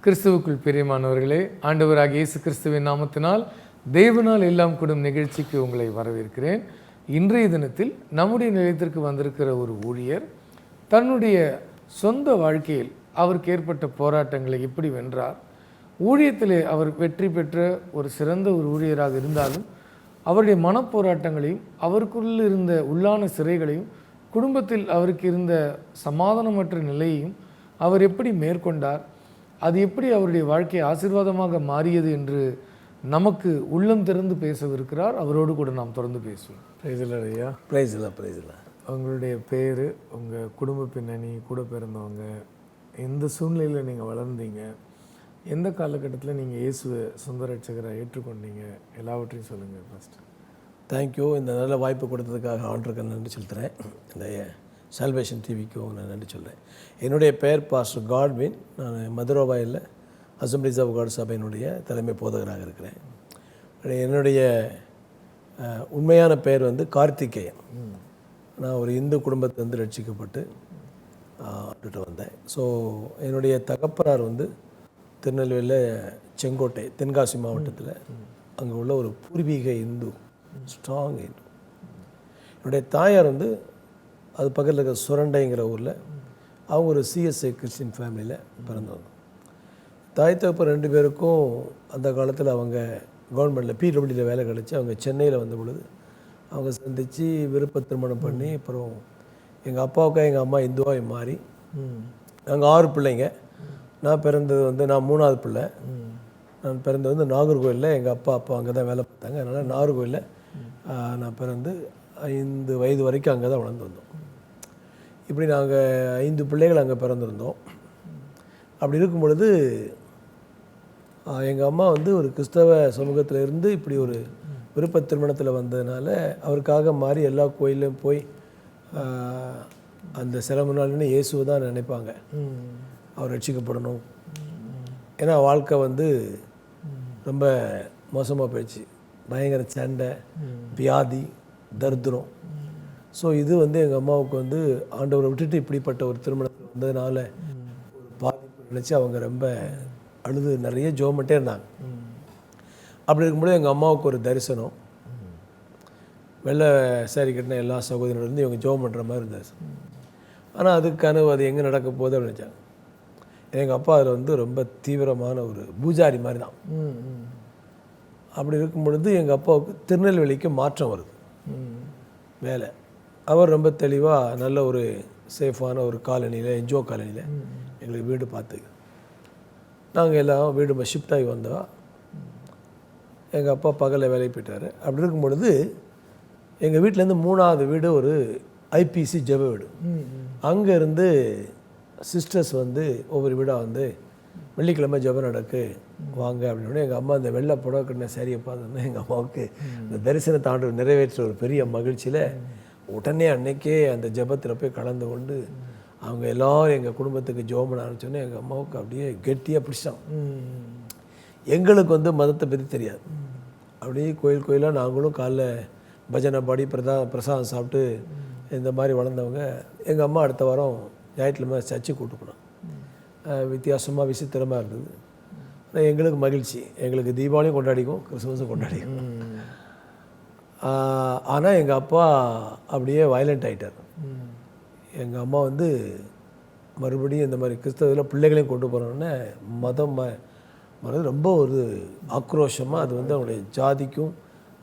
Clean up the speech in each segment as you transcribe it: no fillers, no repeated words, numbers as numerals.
கிறிஸ்துவுக்குள் பிரியமானவர்களே, ஆண்டவராகிய இயேசு கிறிஸ்துவின் நாமத்தினால் தேவனால் எல்லாம் கூடும் நிகழ்ச்சிக்கு உங்களை வரவேற்கிறேன். இன்றைய தினத்தில் நம்முடைய நிலையத்திற்கு வந்திருக்கிற ஒரு ஊழியர் தன்னுடைய சொந்த வாழ்க்கையில் அவருக்கு ஏற்பட்ட போராட்டங்களை எப்படி வென்றார், ஊழியத்திலே அவர் வெற்றி பெற்ற ஒரு சிறந்த ஒரு ஊழியராக இருந்தாலும் அவருடைய மனப்போராட்டங்களையும் அவருக்குள்ள இருந்த உள்ளான சிறைகளையும் குடும்பத்தில் அவருக்கு இருந்த சமாதானமற்ற நிலையையும் அவர் எப்படி மேற்கொண்டார், அது எப்படி அவருடைய வாழ்க்கை ஆசீர்வாதமாக மாறியது என்று நமக்கு உள்ளம் திறந்து பேசவிருக்கிறார். அவரோடு கூட நாம் தொடர்ந்து பேசுவோம். பிரைஸ் ஐயா. பிரைஸ் உங்களுடைய பேர், உங்கள் குடும்ப பின்னணி, கூட பிறந்தவங்க, எந்த சூழ்நிலையில் நீங்கள் வளர்ந்தீங்க, எந்த காலகட்டத்தில் நீங்கள் இயேசுவை சொந்த ரட்சகரை ஏற்றுக்கொண்டீங்க, எல்லாவற்றையும் சொல்லுங்கள். First thank you. இந்த நல்ல வாய்ப்பு கொடுத்ததுக்காக ஆண்டருக்கு நன்றி செலுத்துகிறேன். இந்த சால்வேஷன் டிவிக்கும் நான் நன்றி சொல்கிறேன். என்னுடைய பெயர் பாஸ்டர் காட்வின். நான் மதுரவாயில் அசம்பிளிஸ் ஆஃப் காட் சபையினுடைய தலைமை போதகராக இருக்கிறேன். என்னுடைய உண்மையான பெயர் வந்து கார்த்திகேயன். நான் ஒரு இந்து குடும்பத்திலேருந்து ரட்சிக்கப்பட்டு வந்தேன். ஸோ என்னுடைய தகப்பனார் வந்து திருநெல்வேலியில் செங்கோட்டை, தென்காசி மாவட்டத்தில் அங்கே உள்ள ஒரு பூர்வீக இந்து, ஸ்ட்ராங் இந்து. என்னுடைய தாயார் வந்து அது பக்கத்தில் இருக்கிற சுரண்டைங்கிற ஊரில், அவங்க ஒரு சிஎஸ்ஐ கிறிஸ்டின் ஃபேமிலியில் பிறந்தவங்க. தாய் தகப்பன் ரெண்டு பேருக்கும் அந்த காலத்தில் அவங்க கவர்மெண்ட்டில் பிடபிள்யூவில் வேலை கிடச்சி அவங்க சென்னையில் வந்த பொழுது அவங்க சந்தித்து விருப்ப திருமணம் பண்ணி, அப்புறம் எங்கள் அப்பாவுக்காக எங்கள் அம்மா இந்துவாக மாறி நாங்கள் 6 பிள்ளைங்க. நான் பிறந்தது வந்து நான் 3ஆவது பிள்ளை. நான் பிறந்தது வந்து நாகர்கோவிலில். எங்கள் அப்பா அங்கே தான் வேலை பார்த்தாங்க. அதனால் நாகர்கோவிலில் நான் பிறந்து 5 வயது வரைக்கும் அங்கே தான் வளர்ந்து வந்தோம். இப்படி நாங்கள் 5 பிள்ளைகள் அங்கே பிறந்திருந்தோம். அப்படி இருக்கும் பொழுது எங்கள் அம்மா வந்து ஒரு கிறிஸ்தவ சமூகத்தில் இருந்து இப்படி ஒரு விருப்ப திருமணத்தில் வந்ததுனால அவருக்காக மாறி எல்லா கோயிலும் போய் அந்த சில நாள்னு இயேசுவை தான் நினைப்பாங்க, அவர் ரட்சிக்கப்படணும். ஏன்னா வாழ்க்கை வந்து ரொம்ப மோசமாக போயிடுச்சு, பயங்கர சண்டை, வியாதி, தரித்திரம். ஸோ இது வந்து எங்கள் அம்மாவுக்கு வந்து ஆண்டவரை விட்டுட்டு இப்படிப்பட்ட ஒரு திருமணத்தில் வந்ததுனால ஒரு பாதிப்பு நினச்சி அவங்க ரொம்ப அழுது நிறைய ஜோமட்டே இருந்தாங்க. அப்படி இருக்கும்போது எங்கள் அம்மாவுக்கு ஒரு தரிசனம், வெள்ளை சாரி கட்டின எல்லா சகோதரர்லேருந்து இவங்க ஜோம் பண்ணுற மாதிரி இருந்துச்சு. ஆனால் அது கனவு, அது எங்கே நடக்க போகுது அப்படின்னு நினச்சாங்க. எங்கள் அப்பா அதில் வந்து ரொம்ப தீவிரமான ஒரு பூஜாரி மாதிரி தான். அப்படி இருக்கும் பொழுது எங்கள் அப்பாவுக்கு திருநெல்வேலிக்கு மாற்றம் வருது வேலை. அவர் ரொம்ப தெளிவாக நல்ல ஒரு சேஃபான ஒரு காலனியில், என்ஜோ காலனியில் எங்களுக்கு வீடு பார்த்து நாங்கள் எல்லாம் வீடு ஷிஃப்ட் ஆகி வந்தோம். எங்கள் அப்பா பகலில் வேலைக்கு போயிட்டார். அப்படி இருக்கும் பொழுது எங்கள் வீட்டிலேருந்து 3ஆவது வீடு ஒரு ஐபிசி ஜெப வீடு. அங்கேருந்து சிஸ்டர்ஸ் வந்து ஒவ்வொரு வீடாக வந்து வெள்ளிக்கிழமை ஜெபம் நடக்கு வாங்க அப்படின்னு எங்கள் அம்மா அந்த வெள்ளை புடவை கட்டின சரியை பார்த்தோன்னா எங்கள் அம்மாவுக்கு இந்த தரிசனத்தை ஆண்டவர் நிறைவேற்ற ஒரு பெரிய மகிழ்ச்சியில் உடனே அன்னைக்கே அந்த ஜெபத்தில் போய் கலந்து கொண்டு அவங்க எல்லோரும் எங்கள் குடும்பத்துக்கு ஜெபம் பண்ண ஆரம்பிச்சோன்னே எங்கள் அம்மாவுக்கு அப்படியே கெட்டியாக பிடிச்சான். எங்களுக்கு வந்து மதத்தை பற்றி தெரியாது. அப்படியே கோயில் கோயிலாக நாங்களும் காலைல பஜனை பாடி பிரசாதம் சாப்பிட்டு இந்த மாதிரி வளர்ந்தவங்க. எங்கள் அம்மா அடுத்த வாரம் ஞாயிற்றுக்கிழமை சர்ச்சை கூட்டு போனோம். வித்தியாசமாக விசித்திரமாக இருந்தது. எங்களுக்கு மகிழ்ச்சி, எங்களுக்கு தீபாவளியும் கொண்டாடிக்கும், கிறிஸ்துமஸும் கொண்டாடிக்கும். ஆனால் எங்கள் அப்பா அப்படியே வயலண்ட் ஆகிட்டார். எங்கள் அம்மா வந்து மறுபடியும் இந்த மாதிரி கிறிஸ்தவத்தில் பிள்ளைகளையும் கொண்டு போகிறோன்னே மனது ரொம்ப ஒரு ஆக்ரோஷமாக அது வந்து அவனுடைய ஜாதிக்கும்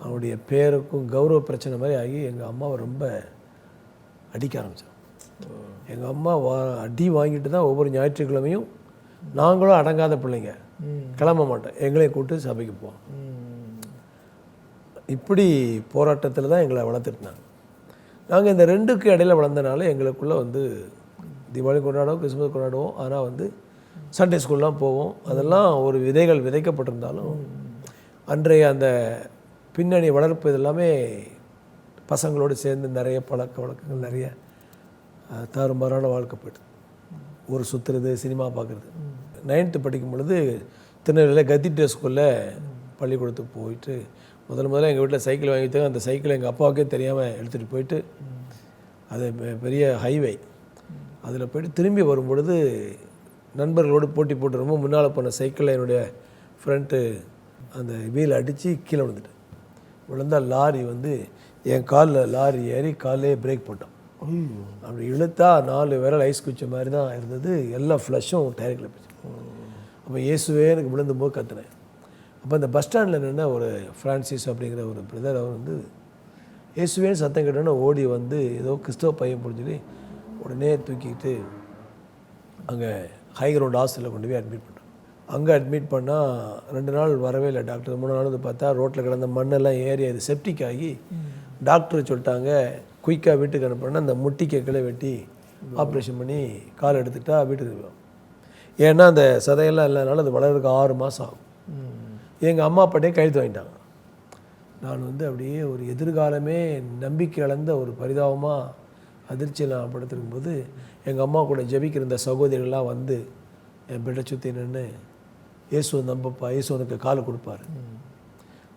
அவனுடைய பேருக்கும் கௌரவ பிரச்சனை மாதிரி ஆகி எங்கள் அம்மாவை ரொம்ப அடிக்க ஆரம்பித்தான். எங்கள் அம்மா அடி வாங்கிட்டு தான் ஒவ்வொரு ஞாயிற்றுக்கிழமையும் நாங்களும் அடங்காத பிள்ளைங்க கிளம்ப மாட்டோம், எங்களையும் கூப்பிட்டு சபைக்கு போவோம். இப்படி போராட்டத்தில் தான் எங்களை வளர்த்துட்டாங்க. நாங்கள் இந்த ரெண்டுக்கு இடையில வளர்ந்தனால எங்களுக்குள்ளே வந்து தீபாவளி கொண்டாடுவோம், கிறிஸ்மஸ் கொண்டாடுவோம். ஆனால் வந்து சண்டே ஸ்கூல்லாம் போவோம். அதெல்லாம் ஒரு விதைகள் விதைக்கப்பட்டிருந்தாலும் அன்றைய அந்த பின்னணி வளர்ப்பு இதெல்லாமே பசங்களோடு சேர்ந்து நிறைய பழக்க வழக்கங்கள், நிறைய தாறுமாறான வாழ்க்கை போய்ட்டு ஊர் சுற்றுறது, சினிமா பார்க்குறது. 9th படிக்கும் பொழுது திருநெல்வேலியில் கத்தீட்ரல் ஸ்கூலில் பள்ளிக்கூடத்துக்கு போயிட்டு முதல்ல எங்கள் வீட்டில் சைக்கிள் வாங்கிட்டு, அந்த சைக்கிளை எங்கள் அப்பாவுக்கே தெரியாமல் எடுத்துகிட்டு போயிட்டு அது பெரிய ஹைவே அதில் போய்ட்டு திரும்பி வரும்பொழுது நண்பர்களோடு போட்டி போட்டு ரொம்ப முன்னால் போன சைக்கிளில் என்னுடைய ஃப்ரண்ட்டு அந்த வீல் அடித்து கீழே விழுந்துட்டு விழுந்தால் லாரி வந்து என் காலில் லாரி ஏறி காலையே பிரேக் போட்டோம். அப்படி இழுத்தா 4 விரல் ஐஸ் குச்ச மாதிரி தான் இருந்தது. எல்லா ஃப்ளஷும் டயருக்குள்ள போச்சு. அப்போ இயேசுவே எனக்கு விழுந்தும்போது கத்துனேன். அப்போ அந்த பஸ் ஸ்டாண்டில் நின்று ஒரு ஃப்ரான்சிஸ் அப்படிங்கிற ஒரு பிரதர், அவர் வந்து இயேசுவேன்னு சத்தம் கேட்டோன்னே ஓடி வந்து ஏதோ கிறிஸ்தவ பையன் போன்னு சொல்லி உடனே தூக்கிட்டு அங்கே ஹை கிரவுண்ட் ஹாஸ்பிட்டலில் கொண்டு போய் அட்மிட் பண்ணோம். அங்கே அட்மிட் பண்ணால் 2 நாள் வரவே இல்லை டாக்டர். 3 நாள் வந்து பார்த்தா ரோட்டில் கிடந்த மண்ணெல்லாம் ஏறி அது செப்டிக் ஆகி டாக்டர் சொல்லிட்டாங்க குயிக்காக வீட்டுக்கு அனுப்பினா அந்த முட்டிக்கு கீழே வெட்டி ஆப்ரேஷன் பண்ணி கால் எடுத்துக்கிட்டா வீட்டுக்கு போவோம். ஏன்னா அந்த சதையெல்லாம் இல்லைனால அது வளர்றதுக்கு 6 மாதம் ஆகும். எங்கள் அம்மா அப்பாட்டே கையெழுத்து வாங்கிட்டாங்க. நான் வந்து அப்படியே ஒரு எதிர்காலமே நம்பிக்கை இழந்த ஒரு பரிதாபமாக அதிர்ச்சியில் நான் படுத்திருக்கும்போது எங்கள் அம்மா கூட ஜெபிக்கிற இந்த சகோதரிகள்லாம் வந்து என் பெட்டை சுற்றி நின்று இயேசு நம்பப்பா, இயேசு உனக்கு கால் கொடுப்பாரு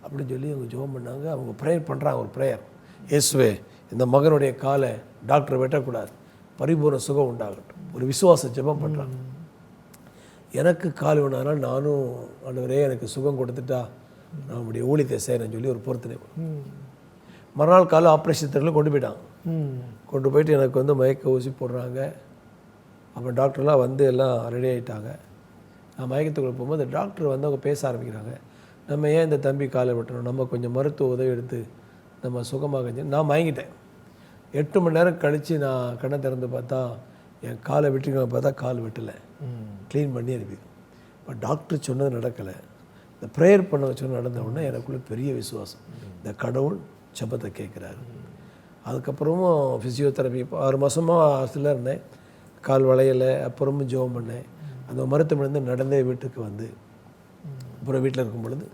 அப்படின்னு சொல்லி அவங்க ஜெபம் பண்ணாங்க. அவங்க ப்ரேயர் பண்ணுறாங்க, ஒரு ப்ரேயர், இயேசுவே இந்த மகனுடைய காலை டாக்டர் வெட்டக்கூடாது, பரிபூர்ண சுகம் உண்டாகட்டும், ஒரு விசுவாச ஜெபம் பண்ணுறாங்க. எனக்கு கால் வேணாலும் நானும் ஆண்டவரே எனக்கு சுகம் கொடுத்துட்டா நான் நம்முடைய ஊழியத்தை செய்கிறேன்னு சொல்லி ஒரு பொறுத்தனை. மறுநாள் காலை ஆப்ரேஷன் தேட்டரில் கொண்டு போயிட்டாங்க. கொண்டு போயிட்டு எனக்கு வந்து மயக்க ஊசி போடுறாங்க. அப்போ டாக்டர்லாம் வந்து எல்லாம் ரெடி ஆகிட்டாங்க. நான் மயக்கத்துக்குள்ளே போகும்போது டாக்டர் வந்து அவங்க பேச ஆரம்பிக்கிறாங்க. நம்ம ஏன் இந்த தம்பி காலை வெட்டணும், நம்ம கொஞ்சம் மருத்துவ உதவி எடுத்து நம்ம சுகமாக. நான் மயங்கிட்டேன். 8 மணி நேரம் கழித்து நான் கண்ணை திறந்து பார்த்தா என் காலை வெட்டிருக்க பார்த்தா கால் வெட்டலை, க்ளீன் பண்ணி அனுப்பி. இப்போ டாக்டர் சொன்னது நடக்கலை, இந்த ப்ரேயர் பண்ண வச்சோன்னு நடந்த உடனே எனக்குள்ளே பெரிய விசுவாசம், இந்த கடவுள் ஜெபத்தை கேட்குறாரு. அதுக்கப்புறமும் ஃபிசியோதெரப்பி 6 மாதமாக ஹாஸ்டலில் இருந்தேன், கால் வளையலை. அப்புறமும் ஜெபம் பண்ணேன். அந்த மருத்துவமனை நடந்தே வீட்டுக்கு வந்து அப்புறம் வீட்டில் இருக்கும் பொழுது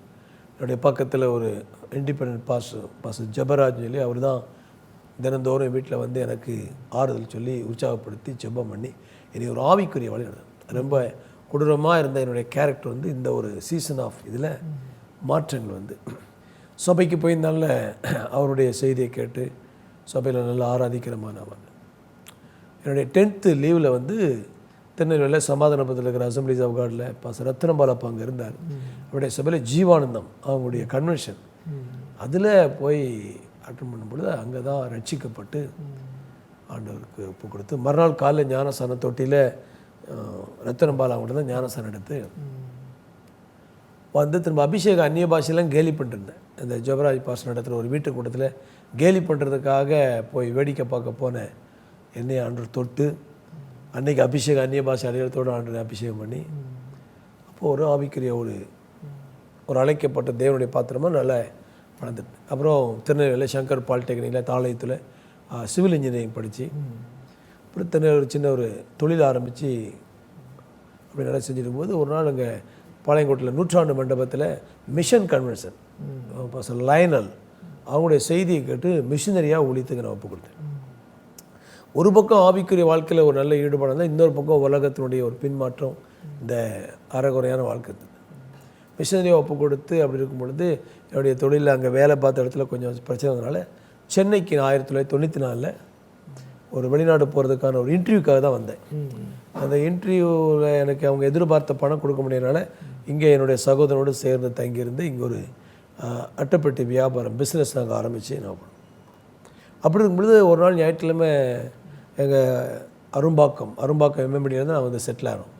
என்னுடைய பக்கத்தில் ஒரு இண்டிபெண்ட் பாஸ்டர் ஜபராஜ் சொல்லி அவர் தான் தினந்தோறும் வீட்டில் வந்து எனக்கு ஆறுதல் சொல்லி உற்சாகப்படுத்தி ஜெபம் பண்ணி என்னை ஒரு ஆவிக்குரிய வழி நடந்தது. ரொம்ப கொடூரமாக இருந்த என்னுடைய கேரக்டர் வந்து இந்த ஒரு சீசன் ஆஃப் இதில் மாற்றங்கள் வந்து சபைக்கு போய் நல்ல அவருடைய செய்தியை கேட்டு சபையில் நல்லா ஆராதிக்கிற மாணவன். என்னுடைய 10th லீவில் வந்து திருநெல்வேலியில் சமாதானபுரத்தில் இருக்கிற அசம்பிளிஸ் ஆஃப் காடில் பாஸ்டர் ரத்னபாலப்பா அங்கே இருந்தார். அவருடைய சபையில் ஜீவானந்தம் அவங்களுடைய கன்வென்ஷன், அதில் போய் அட்டன் பண்ணும்பொழுது அங்கே தான் ரட்சிக்கப்பட்டு ஆண்டவருக்கு ஒப்பு கொடுத்து மறுநாள் காலையில் ஞானசான தொட்டியில் ரத்தனபாலா அவங்க தான் ஞானசானம் எடுத்து வந்து திரும்ப அபிஷேக அந்நிய பாஷையெல்லாம் கேலி பண்ணிருந்தேன். இந்த ஜபராஜ் பாஸ்டர் நடத்துகிற ஒரு வீட்டு கூட்டத்தில் கேலி பண்ணுறதுக்காக போய் வேடிக்கை பார்க்க போனேன். என்னை ஆண்டவர் தொட்டு அன்றைக்கி அபிஷேக அந்நிய பாஷை அடையாளத்தோடு ஆண்டவரை அபிஷேகம் பண்ணி அப்போது ஒரு ஆவிக்குரிய ஒரு அழைக்கப்பட்ட தேவனுடைய பாத்திரமாக நல்லா வளர்ந்துட்டு. அப்புறம் திருநெல்வேலியில் சங்கர் பாலிடெக்னிக்கில் தாளையத்தில் சிவில் இன்ஜினியரிங் படித்து அப்புறம் திருநெல்வேலி சின்ன ஒரு தொழில் ஆரம்பித்து அப்படி நல்லா செஞ்சிருக்கும்போது ஒரு நாள் அங்கே பாளையங்கோட்டில் 100ஆண்டு மண்டபத்தில் மிஷன் கன்வென்ஷன் பாஸ்டர் லயனல் அவங்களுடைய செய்தியை கேட்டு மிஷினரியாக ஊழியத்துக்கு நான் ஒப்பு கொடுத்தேன். ஒரு பக்கம் ஆவிக்குரிய வாழ்க்கையில் ஒரு நல்ல ஈடுபாடு இருந்தால், இன்னொரு பக்கம் உலகத்தினுடைய ஒரு பின்மாற்றம், இந்த அறகுறையான வாழ்க்கை. மிஷினரியாக ஒப்பு கொடுத்து அப்படி இருக்கும் பொழுது என்னுடைய தொழிலில் அங்கே வேலை பார்த்த இடத்துல கொஞ்சம் பிரச்சனை வந்ததுனால சென்னைக்கு 1994 ஒரு வெளிநாடு போகிறதுக்கான ஒரு இன்டர்வியூக்காக தான் வந்தேன். அந்த இன்டர்வியூவில் எனக்கு அவங்க எதிர்பார்த்த பணம் கொடுக்க முடியாதனால இங்கே என்னுடைய சகோதரனோடு சேர்ந்து தங்கியிருந்து இங்கே ஒரு அட்டைப்பெட்டி வியாபாரம் பிஸ்னஸ் நாங்கள் ஆரம்பித்து நான் பண்ணோம். அப்படி இருக்கும்பொழுது ஒரு நாள் ஞாயிற்றுக்கிழமை எங்கள் அரும்பாக்கம் எம்எம்பிடியில் நான் வந்து செட்டில் ஆகிறோம்.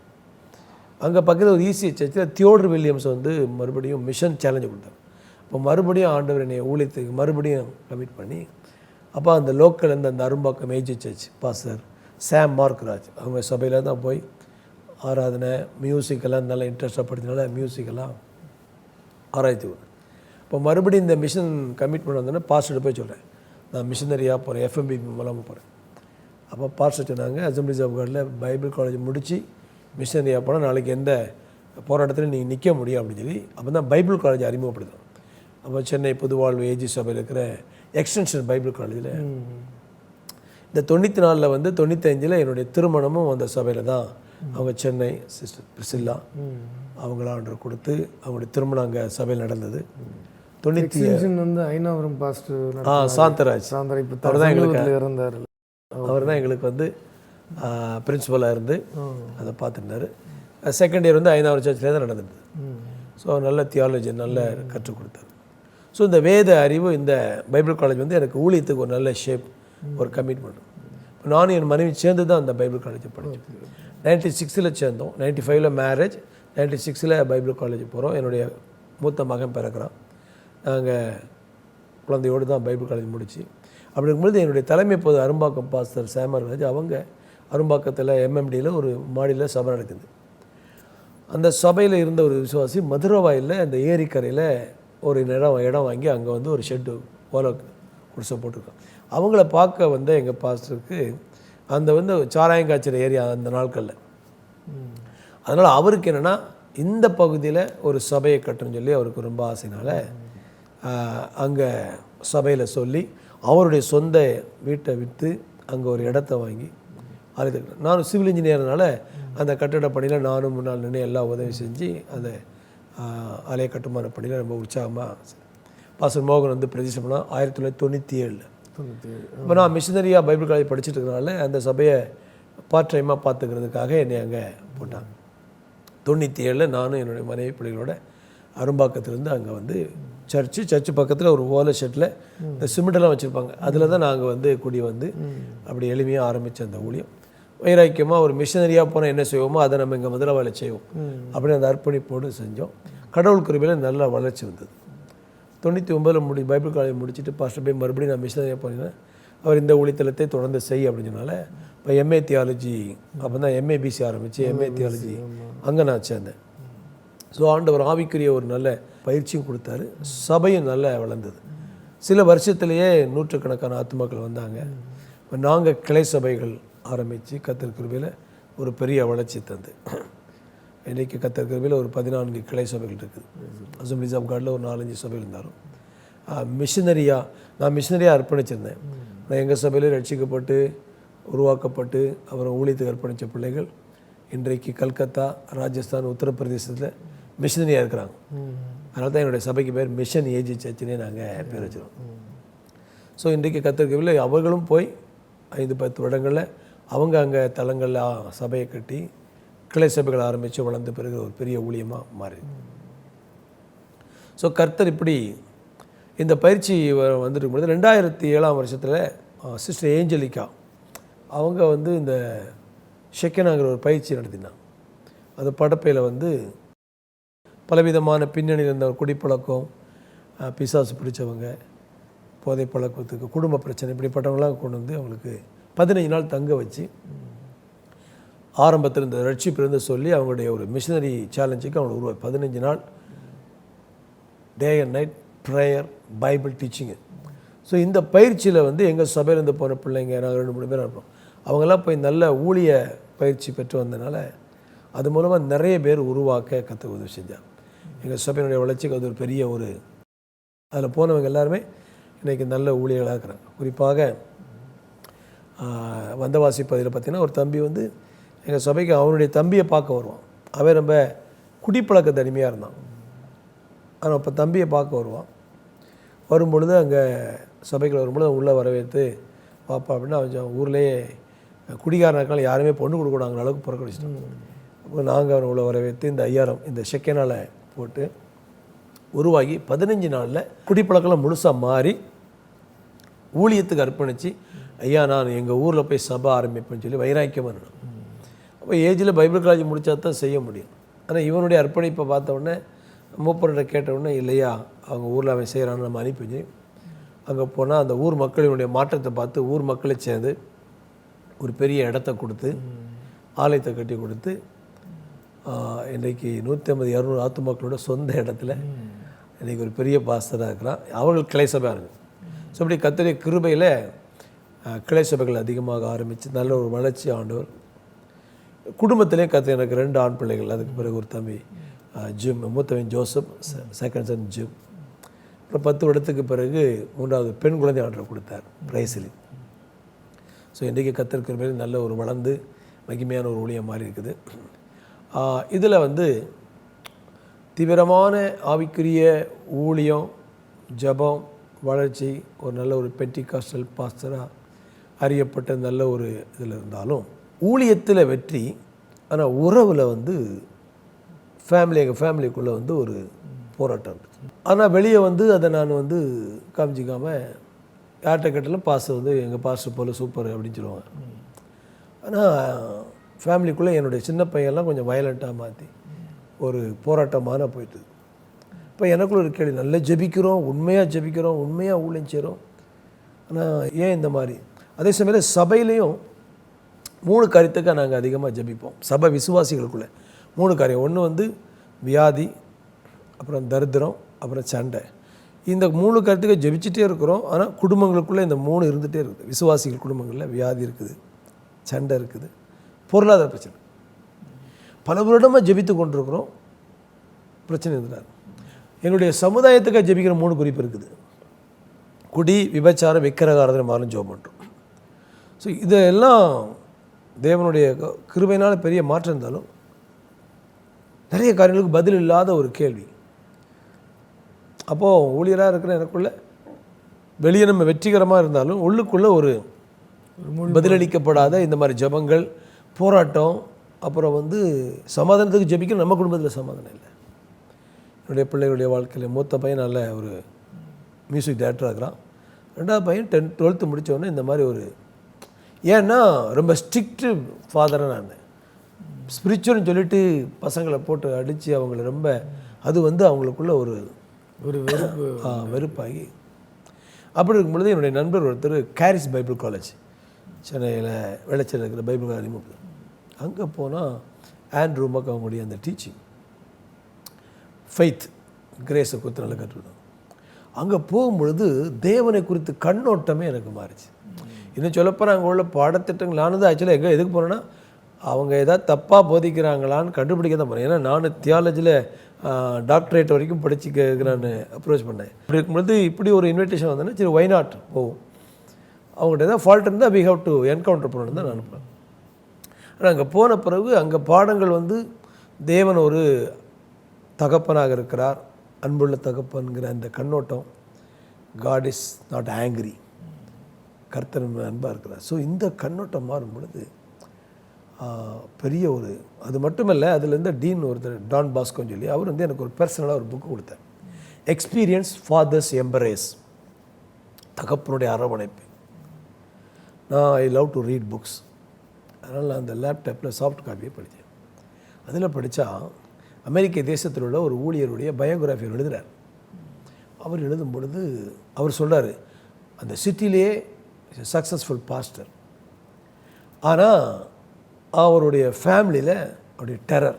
அங்கே பக்கத்தில் ஒரு ஈசி சர்ச்சில் தியோடர் வில்லியம்ஸ் வந்து மறுபடியும் மிஷன் சேலஞ்சு கொடுத்தாங்க. இப்போ மறுபடியும் ஆண்டவர் என்னை ஊழியத்துக்கு மறுபடியும் கமிட் பண்ணி, அப்போ அந்த லோக்கல் அந்த Arumbakkam AG church pastor Sam Markraj அவங்க சபையில் தான் போய் ஆராதனை மியூசிக்கெல்லாம் நல்லா இன்ட்ரெஸ்டாக படித்தனால மியூசிக்கெல்லாம் ஆராய்ச்சி. இப்போ மறுபடியும் இந்த மிஷன் கமிட்மெண்ட் வந்தோன்னே பாஸ்டர்கிட்ட போய் சொல்கிறேன், நான் மிஷனரியாக போகிறேன், எஃப்எம்பிபி மூலமாக போகிறேன். அப்போ பாஸ்டர் சொன்னாங்க, அசம்பிளிஸ் ஆஃப் காடில் பைபிள் காலேஜ் முடித்து மிஷனரியாக போனால் நாளைக்கு எந்த போராட்டத்தில் நீங்கள் நிற்க முடியும் அப்படின்னு சொல்லி அப்போ தான் பைபிள் காலேஜ் அறிமுகப்படுத்தணும். அப்போ சென்னை புதுவாழ்வு ஏஜி சபையில் இருக்கிற எக்ஸ்டென்ஷன் பைபிள் காலேஜில் இந்த 94 வந்து 95 என்னுடைய திருமணமும் அந்த சபையில் தான். அவங்க சென்னை சிஸ்டர் பிரிசில்லா அவங்கள ஆர்டர் கொடுத்து அவங்களுடைய திருமணம் அங்கே சபையில் நடந்தது. 90 வந்து ஐநாவரம் பாஸ்டர் சாந்தராஜ் அவர் தான் எங்களுக்கு இருந்தார். அவர் தான் எங்களுக்கு வந்து பிரின்சிபலாக இருந்து அதை பார்த்துருந்தார். செகண்ட் இயர் வந்து ஐநாவரம் சர்ச்சில் தான் நடந்தது. ஸோ நல்ல தியாலஜி நல்ல கற்றுக் கொடுத்தார். ஸோ இந்த வேத அறிவு இந்த பைபிள் காலேஜ் வந்து எனக்கு ஊழியத்துக்கு ஒரு நல்ல ஷேப் ஒரு கமிட்மெண்ட். இப்போ நானும் என் மனைவி சேர்ந்து தான் அந்த பைபிள் காலேஜை படித்தோம். 96 சேர்ந்தோம், 95 மேரேஜ், 96 பைபிள் காலேஜ் போகிறோம். என்னுடைய மூத்த மகன் பிறக்கிறான். நாங்கள் குழந்தையோடு தான் பைபிள் காலேஜ் முடித்து அப்படி இருக்கும்பொழுது என்னுடைய தலைமை பொது அரும்பாக்கம் பாஸ்டர் சாமர்ராஜ் அவங்க அரும்பாக்கத்தில் எம்எம்டியில் ஒரு மாடியில் சபை நடக்குது. அந்த சபையில் இருந்த ஒரு விசுவாசி மதுரவாயில் அந்த ஏரிக்கரையில் ஒரு இடம் வாங்கி அங்கே வந்து ஒரு ஷெட்டு ஓலை குடிசை போட்டிருக்கோம். அவங்கள பார்க்க வந்த எங்கள் பாஸ்டருக்கு அந்த வந்து சாராயங்காய்ச்சல் ஏரியா அந்த நாட்களில். அதனால் அவருக்கு என்னென்னா இந்த பகுதியில் ஒரு சபையை கட்டணும்னு சொல்லி அவருக்கு ரொம்ப ஆசைனால அங்கே சபையில் சொல்லி அவருடைய சொந்த வீட்டை விற்று அங்கே ஒரு இடத்த வாங்கி ஆலயத்தை. நானும் சிவில் இன்ஜினியர்னால அந்த கட்டிட பணியில் நானும் முன்னால் நின்று எல்லா உதவி செஞ்சு அந்த ஆலய கட்டுமான பணியில் ரொம்ப உற்சாகமாக பாஸ்டர் மோகன் வந்து பிரதிஷ்டை பண்ணால் 1997. இப்போ நான் மிஷனரியாக பைபிள் காலேஜ் படிச்சுட்டு இருக்கிறனால அந்த சபையை பார்ட் டைமாக பார்த்துக்கிறதுக்காக என்னை அங்கே போட்டாங்க. 97 நானும் என்னுடைய மனைவி பிள்ளைகளோட அரும்பாக்கத்துலேருந்து அங்கே வந்து சர்ச்சு பக்கத்தில் ஒரு ஓலை ஷெட்டில் இந்த சிமெண்டெல்லாம் வச்சுருப்பாங்க, அதில் தான் நாங்கள் வந்து குடி வந்து அப்படி எளிமையாக ஆரம்பித்த அந்த ஊழியம். வைராக்கியமாக ஒரு மிஷனரியாக போனால் என்ன செய்வோமோ அதை நம்ம இங்கே முதல்ல செய்வோம் அப்படின்னு அந்த அர்ப்பணிப்போடு செஞ்சோம். கடவுள் கிருபையில் நல்ல வளர்ச்சி வந்தது. 99 பைபிள் காலேஜ் முடிச்சுட்டு பாஸ்டர் போய் மறுபடியும் நான் மிஷனரியாக போனேன். அவர் இந்த ஊழியத்தலத்தை தொடர்ந்து செய் அப்படின்றனால இப்போ எம்ஏ தியாலஜி அப்போ தான் எம்ஏபிசி ஆரம்பித்து எம்ஏ தியாலஜி அங்கே நான் சேர்ந்தேன். ஸோ ஆண்டவர் ஆவிக்குரிய ஒரு நல்ல பயிற்சியும் கொடுத்தாரு. சபையும் நல்லா வளர்ந்தது. சில வருஷத்துலேயே நூற்றுக்கணக்கான ஆத்துமாக்கள் வந்தாங்க. இப்போ நாங்கள் கிளை சபைகள் ஆரம்பித்து கர்த்தர் கிருபையில் ஒரு பெரிய வளர்ச்சி தந்து இன்றைக்கி கர்த்தர் கிருபையில் ஒரு 14 கிளை சபைகள் இருக்குது. அசம்பிளிஸ் ஆஃப் காடில் ஒரு 4-5 சபைகள் இருந்தாலும் நான் மிஷனரியாக அர்ப்பணிச்சிருந்தேன். நான் எங்கள் சபையில் ரட்சிக்கப்பட்டு உருவாக்கப்பட்டு அப்புறம் ஊழியத்துக்கு அர்ப்பணித்த பிள்ளைகள் இன்றைக்கு கல்கத்தா, ராஜஸ்தான், உத்தரப்பிரதேசத்தில் மிஷனரியாக இருக்கிறாங்க. அதனால தான் என்னுடைய சபைக்கு பேர் மிஷன் ஏஜி சர்ச்சினே நாங்கள் பேர் வச்சுருவோம். ஸோ இன்றைக்கு கத்திரிக்கவில்லை அவர்களும் போய் 5-10 வருடங்களில் அவங்க அங்கே தலங்களில் சபையை கட்டி கிளை சபைகள் ஆரம்பித்து வளர்ந்த பிறகு ஒரு பெரிய ஊழியமாக மாறி. ஸோ கர்த்தர் இப்படி இந்த பயிற்சி வந்துட்டு இருக்கும்போது 2007 வருஷத்தில் சிஸ்டர் ஏஞ்சலிக்கா அவங்க வந்து இந்த ஷெக்கனாங்கிற ஒரு பயிற்சி நடத்தினாங்க. அது படப்பையில் வந்து பலவிதமான பின்னணியில் இருந்த குடிப்பழக்கம், பிசாசு பிடிச்சவங்க, போதை பழக்கத்துக்கு, குடும்ப பிரச்சனை இப்படிப்பட்டவங்களாம் கொண்டு வந்து அவங்களுக்கு 15 நாள் தங்க வச்சு ஆரம்பத்தில் இந்த ரட்சிப்பு இருந்து சொல்லி அவங்களுடைய ஒரு மிஷனரி சேலஞ்சுக்கு அவங்க உருவாக்கி 15 நாள் day and night prayer Bible teaching. So இந்த பயிற்சியில் வந்து எங்கள் சபையிலேருந்து போன பிள்ளைங்க நாங்கள் 2-3 பேர் இருப்போம். அவங்கெல்லாம் போய் நல்ல ஊழிய பயிற்சி பெற்று வந்தனால அது மூலமாக நிறைய பேர் உருவாக்க கற்று உதவி செஞ்சாங்க. எங்கள் சபையினுடைய வளர்ச்சிக்கு அது ஒரு பெரிய ஒரு அதில் போனவங்க எல்லாருமே இன்றைக்கி நல்ல ஊழியர்களாக இருக்கிறாங்க. குறிப்பாக வந்தவாசி பகுதியில் பார்த்திங்கன்னா ஒரு தம்பி வந்து எங்கள் சபைக்கு அவனுடைய தம்பியை பார்க்க வருவான். அவன் ரொம்ப குடிப்பழக்க தனிமையாக இருந்தான். ஆனால் இப்போ தம்பியை பார்க்க வருவான். வரும்பொழுது அங்கே சபைகள் வரும்பொழுது உள்ளே வரவேற்று பாப்பா அப்படின்னா அவன் ஊர்லேயே குடிகாரனாக்கால் யாருமே பொண்ணு கொடுக்கூடாங்கிற அளவுக்கு புறக்கணிச்சிட்டோம். அப்போ நாங்கள் அவனை உள்ள வரவேற்று இந்த ஐயாரம் இந்த ஷெக்கனால் போட்டு உருவாகி 15 நாளில் குடிப்பழக்கெல்லாம் முழுசாக மாறி ஊழியத்துக்கு அர்ப்பணித்து ஐயா நான் எங்கள் ஊரில் போய் சபை ஆரம்பிப்பேன்னு சொல்லி வைராக்கியமாக இருக்கணும். அப்போ ஏஜில் பைபிள் காலேஜ் முடித்தா தான் செய்ய முடியும். ஆனால் இவனுடைய அர்ப்பணிப்பை பார்த்த உடனே மூப்பர்கிட்ட கேட்ட உடனே இல்லையா அவங்க ஊரில் அவன் செய்கிறான்னு நம்ம அனுப்பி வச்சு அங்கே போனால் அந்த ஊர் மக்களினுடைய மாற்றத்தை பார்த்து ஊர் மக்களை சேர்ந்து ஒரு பெரிய இடத்த கொடுத்து ஆலயத்தை கட்டி கொடுத்து இன்றைக்கி 150-200 ஆத்துமாக்களோட சொந்த இடத்துல இன்றைக்கி ஒரு பெரிய பாஸ்டராக இருக்கிறான். அவர்கள் கிளை சபையாக இருக்குது. ஸோ இப்படி கர்த்தருடைய கிருபையில் கிளை சபைகள் அதிகமாக ஆரம்பித்து நல்ல ஒரு வளர்ச்சி ஆண்டவர். குடும்பத்திலே கர்த்தர் எனக்கு 2 ஆண் பிள்ளைகள், அதுக்கு பிறகு ஒரு தம்பி ஜிம், மூத்தவன் ஜோசப், செகண்ட் சன் ஜிம். அப்புறம் 10 வருடத்துக்கு பிறகு 3வது பெண் குழந்தை ஆண்டவர் கொடுத்தார், பிரைஸ்லி. ஸோ இன்றைக்கி கர்த்தர் கிருபையில் நல்ல ஒரு வளர்ந்து மகிமையான ஒரு ஊழியம் மாறி இருக்குது. இதில் வந்து தீவிரமான ஆவிக்குரிய ஊழியம், ஜபம், வளர்ச்சி, ஒரு நல்ல ஒரு பென்டிகாஸ்டல் பாஸ்டராக அறியப்பட்ட நல்ல ஒரு இதில் இருந்தாலும் ஊழியத்தில் வெற்றி. ஆனால் உறவில் வந்து எங்கள் ஃபேமிலிக்குள்ளே வந்து ஒரு போராட்டம் இருக்குது. ஆனால் வெளியே வந்து அதை நான் வந்து காமிச்சிக்காமல் யார்கிட்ட கேட்டாலும் பாஸ்டர் வந்து எங்கள் பாஸ்டர் போல் சூப்பர் அப்படின்னு சொல்லுவாங்க. ஆனால் ஃபேமிலிக்குள்ளே என்னுடைய சின்ன பையன்லாம் கொஞ்சம் வயலண்ட்டாக மாற்றி ஒரு போராட்டமான போயிட்டு. இப்போ எனக்குள்ள ஒரு கேள்வி, நல்லா ஜெபிக்கிறோம், உண்மையாக ஜெபிக்கிறோம், உண்மையாக ஊழியம் செய்கிறோம், ஆனால் ஏன் இந்த மாதிரி? அதே சமயத்தில் சபையிலையும் 3 காரியத்துக்காக நாங்கள் அதிகமாக ஜெபிப்போம். சபை விசுவாசிகளுக்குள்ளே 3 காரியம். ஒன்று வந்து வியாதி, அப்புறம் தரித்திரம், அப்புறம் சண்டை. இந்த 3 காரியத்துக்கு ஜெபிச்சுட்டே இருக்கிறோம். ஆனால் குடும்பங்களுக்குள்ளே இந்த 3 இருந்துகிட்டே இருக்குது. விசுவாசிகள் குடும்பங்களில் வியாதி இருக்குது, சண்டை இருக்குது, பொருளாதார பிரச்சனை. பல வருடமாக ஜெபித்து கொண்டிருக்கிறோம், பிரச்சனை இருந்தார். எங்களுடைய சமுதாயத்துக்காக ஜெபிக்கிற 3 குறிப்பு இருக்குது. குடி, விபச்சாரம், விக்கிரகாராதனை மாறும் ஜெபம் பண்ணுறோம். ஸோ இதெல்லாம் தேவனுடைய கிருபையினால் பெரிய மாற்றம் இருந்தாலும் நிறைய காரியங்களுக்கு பதில் இல்லாத ஒரு கேள்வி. அப்போது ஊழியராக இருக்கிற எனக்குள்ள வெளியே நம்ம வெற்றிகரமாக இருந்தாலும் உள்ளுக்குள்ளே ஒரு பதிலளிக்கப்படாத இந்த மாதிரி ஜபங்கள், போராட்டம். அப்புறம் வந்து சமாதானத்துக்கு ஜெபிக்க நம்ம குடும்பத்தில் சமாதானம் இல்லை. என்னுடைய பிள்ளைகளுடைய வாழ்க்கையில் மூத்த பையன் நல்ல ஒரு மியூசிக் டைரக்டராக இருக்கிறான். 2வது பையன் 12th முடித்தோடனே இந்த மாதிரி ஒரு, ஏன்னா ரொம்ப ஸ்ட்ரிக்ட்டு ஃபாதராக நான் ஸ்பிரிச்சுவல்னு சொல்லிட்டு பசங்களை போட்டு அடித்து அவங்கள ரொம்ப, அது வந்து அவங்களுக்குள்ள ஒரு வெறுப்பாகி. அப்படி இருக்கும் பொழுது என்னுடைய நண்பர் ஒருத்தர் கேரிஸ் பைபிள் காலேஜ், சென்னையில் வெள்ளச்சல் இருக்கிற பைபிள் காலேஜ், அங்கே போனால் ஆண்ட்ரூ மக் அவங்களுடைய அந்த டீச்சிங் ஃபெய்த் கிரேஸை குறித்து நல்லா கற்றுக்கிட்டோம். அங்கே போகும்பொழுது தேவனை குறித்து கண்ணோட்டமே எனக்கு மாறிச்சு. இன்னும் சொல்லப்போ அங்கே உள்ள பாடத்திட்டங்கள் நானும் தான் ஆக்சுவலாக எதுக்கு போனேன்னா அவங்க ஏதாவது தப்பாக போதிக்கிறாங்களான்னு கண்டுபிடிக்க தான் போனேன். ஏன்னா நான் தியாலஜியில் டாக்டரேட் வரைக்கும் படிச்சுக்க நான் அப்ரோச் பண்ணேன். இப்படி இருக்கும்பொழுது இப்படி ஒரு இன்விடேஷன் வந்தேன்னா சரி ஒய் நாட் போவோம், அவங்கள்ட்ட ஏதாவது ஃபால்ட் இருந்தால் வி ஹவ் டு என்கவுண்டர் பண்ணணும் தான் நான் அனுப்புனேன். ஆனால் அங்கே போன பிறகு அங்கே பாடங்கள் வந்து தேவன் ஒரு தகப்பனாக இருக்கிறார், அன்புள்ள தகப்பன்கிற அந்த கண்ணோட்டம், காட் இஸ் நாட் ஆங்க்ரி, கர்த்தர் அன்பாக இருக்கிறார். ஸோ இந்த கண்ணோட்டம் மாறும் பொழுது பெரிய ஒரு, அது மட்டுமல்ல, அதுலேருந்து டீன் ஒருத்தர் டான் பாஸ்கோன்னு சொல்லி அவர் வந்து எனக்கு ஒரு பர்சனலாக ஒரு புக்கு கொடுத்தார், எக்ஸ்பீரியன்ஸ் ஃபாதர்ஸ் எம்பரேஸ், தகப்பனுடைய அரவணைப்பு. நான் I love to read books, அதனால் நான் அந்த லேப்டாப்பில் சாஃப்ட் காப்பியை படித்தேன். அதில் படித்தா அமெரிக்க தேசத்தில் உள்ள ஒரு ஊழியருடைய பயோகிராஃபி எழுதுகிறார். அவர் எழுதும் பொழுது அவர் சொல்கிறார், அந்த சிட்டிலேயே சக்ஸஸ்ஃபுல் பாஸ்டர், ஆனால் அவருடைய ஃபேமிலியில் அவருடைய டெரர்,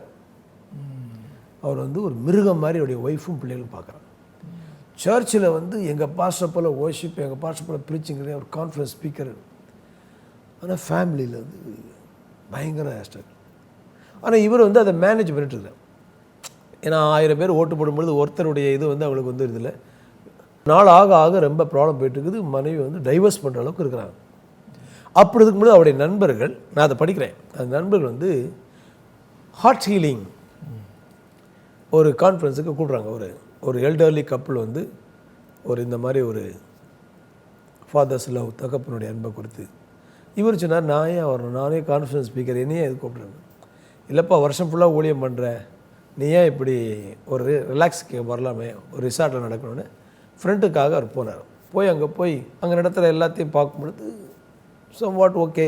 அவர் வந்து ஒரு மிருகம் மாதிரி அவருடைய ஒய்ஃபும் பிள்ளைகளும் பார்க்குறாங்க. சர்ச்சில் வந்து எங்கள் பாஸ்டர் போல் வர்ஷிப், எங்கள் பாஸ்டர் போல் ப்ரீச்சிங்கிற ஒரு கான்ஃபரன்ஸ் ஸ்பீக்கர், ஆனால் ஃபேமிலியில் வந்து பயங்கர ஸ்ட்ரகிள். ஆனால் இவர் வந்து அதை மேனேஜ் பண்ணிட்டுருக்கார். ஏன்னா 1000 பேர் ஓட்டு போடும்பொழுது ஒருத்தருடைய இது வந்து அவங்களுக்கு வந்து இதில் நாள் ஆக ஆக ரொம்ப ப்ராப்ளம் போயிட்டுருக்குது. மனைவி வந்து டைவர்ஸ் பண்ணுற அளவுக்கு இருக்கிறாங்க. அப்படி இருக்கும்போது அவருடைய நண்பர்கள், நான் அதை படிக்கிறேன், அந்த நண்பர்கள் வந்து ஹார்ட் ஹீலிங் ஒரு கான்ஃபரன்ஸுக்கு கூப்பிட்றாங்க. ஒரு எல்டர்லி கப்புள் வந்து ஒரு இந்த மாதிரி ஒரு ஃபாதர்ஸ் லவ், தகப்பனுடைய அன்பை கொடுத்து. இவர் சொன்னார், நான் ஏன் வரணும், நானே கான்ஃபரன்ஸ் ஸ்பீக்கர், என்னையே இது கூப்பிட்றேன். இல்லைப்பா, வருஷம் ஃபுல்லாக ஊழியம் பண்ணுறேன், நீ ஏன் இப்படி ஒரு ரிலாக்ஸுக்கு வரலாமே, ஒரு ரிசார்ட்டில் நடக்கணும்னு ஃப்ரெண்டுக்காக அவர் போனார். அங்கே அங்கே நடத்துகிற எல்லாத்தையும் பார்க்கும்பொழுது சம் வாட் ஓகே.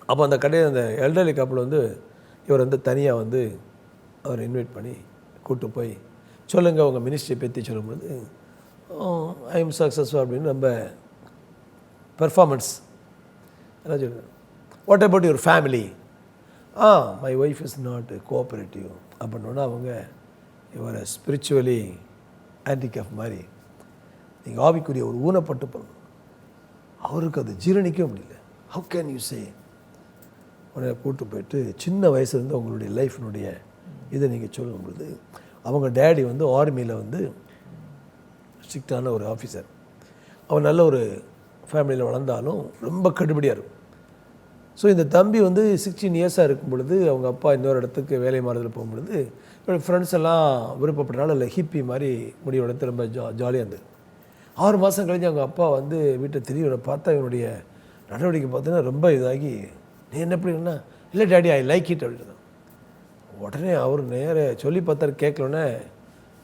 அப்போ அந்த கடையில் அந்த எல்டர்லி கப்பல் வந்து இவர் வந்து தனியாக வந்து அவர் இன்வைட் பண்ணி கூப்பிட்டு போய் சொல்லுங்கள் உங்கள் மினிஸ்ட்ரியை பற்றி சொல்லும்போது ஐ எம் சக்ஸஸ்ஃபுல் அப்படின்னு நம்ம பெர்ஃபார்மன்ஸ் என்ன சொல்லுங்கள். What about your family? My wife is not cooperative அப்படின்னா அவங்க இவரை ஸ்பிரிச்சுவலி ஹேண்டிகேப் மாதிரி நீங்கள் ஆவிக்குரிய ஒரு ஊனப்பட்டு பண்ணணும். அவருக்கு அது ஜீரணிக்க முடியல. How can you say? உடனே கூப்பிட்டு போயிட்டு சின்ன வயசுலேருந்து உங்களுடைய லைஃபினுடைய இதை நீங்கள் சொல்லும் பொழுது அவங்க டேடி வந்து ஆர்மியில் வந்து ஸ்ட்ரிக்டான ஒரு ஆஃபீஸர். அவன் நல்ல ஒரு ஃபேமிலியில் வளர்ந்தாலும் ரொம்ப கடுபடியாக இருக்கும். ஸோ இந்த தம்பி வந்து 16 இயர்ஸாக இருக்கும் பொழுது அவங்க அப்பா இன்னொரு இடத்துக்கு வேலை மாறுதல் போகும்பொழுது ஃப்ரெண்ட்ஸ் எல்லாம் விருப்பப்பட்டனால இல்லை ஹிப்பி மாதிரி முடிவு எடுத்து ரொம்ப ஜாலியாக இருந்தது. 6 மாதம் கழிஞ்சு அவங்க அப்பா வந்து வீட்டை திரும்பி பார்த்தா இவனுடைய நடவடிக்கை பார்த்தீங்கன்னா ரொம்ப இதாகி, நீ என்ன எப்படின்னா, இல்லை டேடி ஐ லைக் இட் அப்படின்னு. உடனே அவர் நேர சொல்லி பார்த்தாரு, கேட்கலன்னே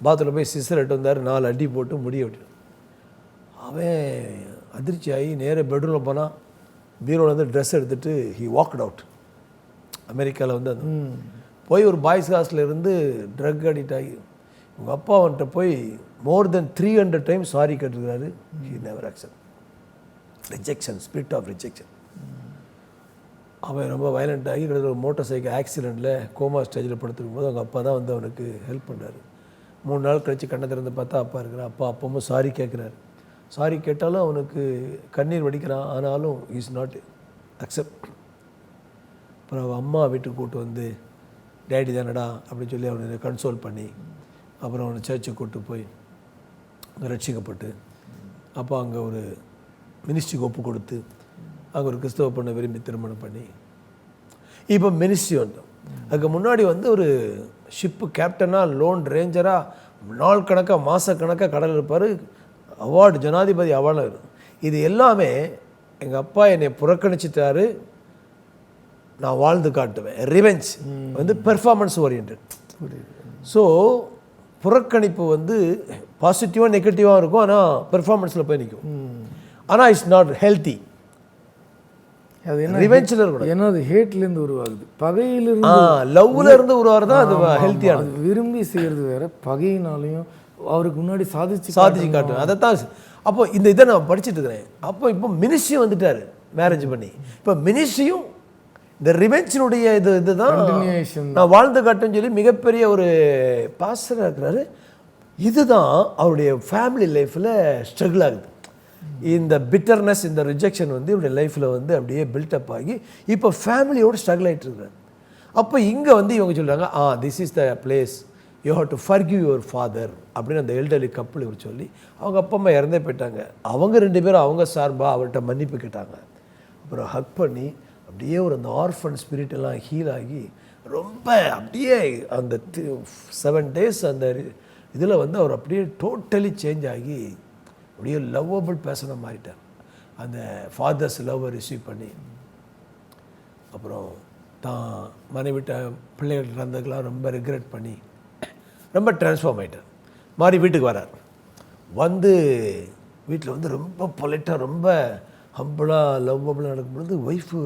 பாத்ரூமில் போய் சிஸ்டர் எட்டு வந்தார், 4 அடி போட்டு முடிய விட்டு. அவன் அதிர்ச்சி ஆகி நேராக பெட்ரூமில் போனால் பீரோவில் வந்து ட்ரெஸ் எடுத்துகிட்டு ஹி வாக்ட் அவுட். அமெரிக்காவில் வந்து அந்த போய் ஒரு பாய்ஸ் ஹாஸ்டலில் இருந்து ட்ரக் அடிக்ட் ஆகி உங்கள் அப்பா அவன்கிட்ட போய் மோர் தென் 300 டைம்ஸ் சாரி கேட்டிருக்கிறாரு. He never accept. Rejection, spirit of rejection. அவன் ரொம்ப வயலண்ட் ஆகி ஒரு மோட்டார் சைக்கிள் ஆக்சிடெண்ட்டில் கோமா ஸ்டேஜில் படுத்துருக்கும் போது அவங்க அப்பா தான் வந்து அவனுக்கு ஹெல்ப் பண்ணார். 3 நாள் கழித்து கண்ணை திறந்து பார்த்தா அப்பா இருக்கிறார். அப்பா அப்பவும் சாரி கேட்குறாரு. சாரி கேட்டாலும் அவனுக்கு கண்ணீர் வடிக்கிறான். ஆனாலும் இஸ் நாட் அக்செப்ட். அப்புறம் அவன் அம்மா வீட்டுக்கு கூப்பிட்டு வந்து டேடி தானடா அப்படின்னு சொல்லி அவனை கன்சோல் பண்ணி அப்புறம் அவனை சர்ச்சுக்கு கூப்பிட்டு போய் அங்கே ரட்சிக்கப்பட்டு அப்போ அங்கே ஒரு மினிஸ்ட்ரிக்கு ஒப்பு கொடுத்து அங்கே ஒரு கிறிஸ்தவ பொண்ணை விரும்பி திருமணம் பண்ணி இப்போ மினிஸ்ட்ரி வந்தோம். அதுக்கு முன்னாடி வந்து ஒரு ஷிப்பு கேப்டனாக லோன் ரேஞ்சராக நாள் கணக்காக மாதக்கணக்காக கடல் இருப்பார். அவார்டு, ஜனாதிபதி அவார்டு இருக்கும். இது எல்லாமே எங்கள் அப்பா என்னை புறக்கணிச்சிட்டாரு, நான் வாழ்ந்து காட்டுவேன். ரிவெஞ்ச் வந்து பெர்ஃபார்மன்ஸ் ஓரியன்ட். ஸோ புறக்கணிப்பு வந்து பாசிட்டிவாக நெகட்டிவாக இருக்கும், ஆனால் பெர்ஃபார்மன்ஸில் போய் நிற்கும். ஆனால் இட்ஸ் நாட் ஹெல்த்தி. அது என்ன ரிவெஞ்சில் இருக்கணும். ஏன்னா அது ஹேட்லேருந்து உருவாகுது, பகையிலிருந்து, லவ்ல இருந்து உருவாகிறது தான் அது ஹெல்த்தியானது. விரும்பி செய்கிறது வேற, பகையினாலையும் அவருக்கு முன்னாடி சாதிச்சு காட்டுவேன். அதை தான் அப்போ இந்த இதை நான் படிச்சுட்டு இருக்கிறேன். இப்போ மினிஸ்ட்ரியும் வந்துட்டார் மேரேஜ் பண்ணி. இப்போ மினிஸ்ட்ரியும் இந்த ரிவெஞ்சினுடைய இதுதான் நான் வாழ்ந்து காட்டுன்னு சொல்லி மிகப்பெரிய ஒரு பாஸ்டராக இருக்கிறாரு. இதுதான் அவருடைய ஃபேமிலி லைஃப்பில் ஸ்ட்ரகிள் ஆகுது. இந்த பிட்டர்னஸ், இந்த ரிஜெக்ஷன் வந்து இவருடைய லைஃப்பில் வந்து அப்படியே பில்டப் ஆகி இப்போ ஃபேமிலியோடு ஸ்ட்ரகிள் ஆகிட்டு இருக்கிறார். அப்போ இங்கே வந்து இவங்க சொல்கிறாங்க, this is the place you have to forgive your father அப்படின்னு அந்த எல்டர்லி கப்பல் இவர் சொல்லி அவங்க அப்பா அம்மா இறந்தே போயிட்டாங்க. அவங்க 2 பேரும் அவங்க சார்பாக அவர்கிட்ட மன்னிப்பு கேட்டாங்க. அப்புறம் ஹக் பண்ணி அப்படியே ஒரு அந்த ஆர்ஃபன் ஸ்பிரிட் எல்லாம் ஹீல் ஆகி ரொம்ப அப்படியே அந்த 7 days அந்த இதில் வந்து அவர் அப்படியே டோட்டலி சேஞ்ச் ஆகி அப்படியே லவ்வபிள் பேசணும் மாறிட்டார். அந்த ஃபாதர்ஸ் லவ்வை ரிசீவ் பண்ணி அப்புறம் தான் மனைவிட்ட பிள்ளைகள் இருந்ததுக்கெல்லாம் ரொம்ப ரிக்ரெட் பண்ணி ரொம்ப ட்ரான்ஸ்ஃபார்ம் ஆகிட்டார். மாறி வீட்டுக்கு வரார். வந்து வீட்டில் வந்து ரொம்ப பொலைட்டாக ரொம்ப ஹம்பிளாக லவ்வபிளாக நடக்கும்பொழுது ஒய்ஃபு